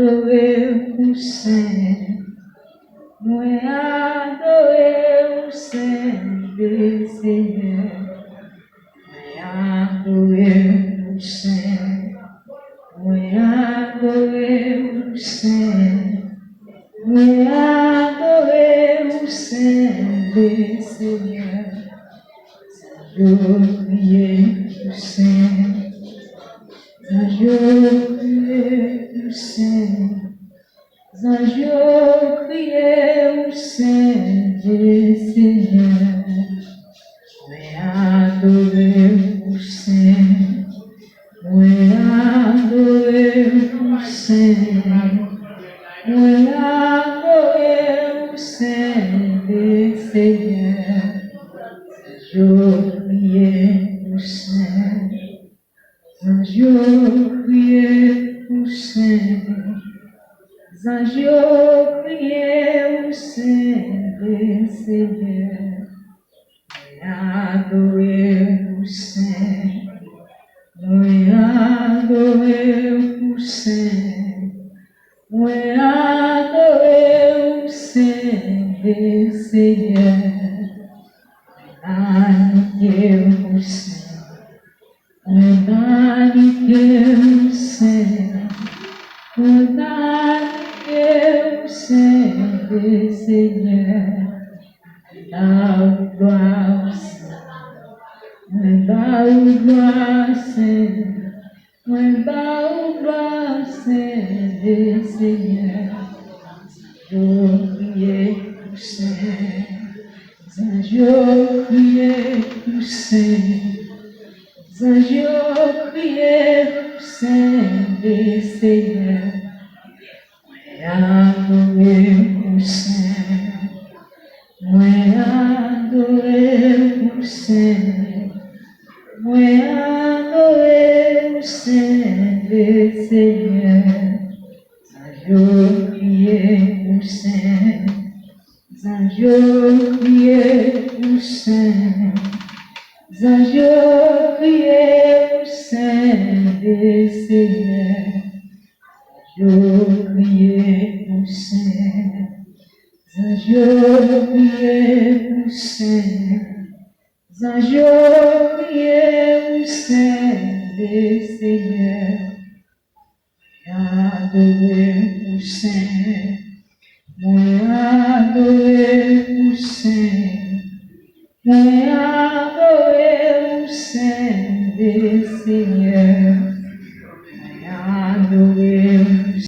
adoré au Saint, moi adoré au Saint des Seigneurs, moi adoré au Saint, moi adoré au Saint, moi adoré au Saint des Seigneurs, je priais au Saint. Je criais au Saint, je criais au Saint des Seigneurs, moi adoré au Saint, moi adoré au Saint, moi adoré au Saint des Seigneurs, je criais au Saint. Je criais au Saint, je criais au Saint des Seigneurs, adoré au Saint, adoré au Saint, adoré au Saint des Seigneurs, adoré au Saint. Magnifié au Saint, magnifié au Saint des Seigneurs, la gloire au Saint, la gloire au Saint, la gloire au Saint des Seigneurs, je criais au Saint, je criais au Saint. Je criais au Saint des Seigneurs, adoré au Saint, adoré au Saint, adoré au Saint des Seigneurs, je criais au Saint, je criais au Saint. Je criais au Saint des Seigneurs, je criais au Saint, je criais au Saint, je criais au Saint des Seigneurs, adoré au Saint, adoré au Saint. Adoré au Saint des Seigneurs.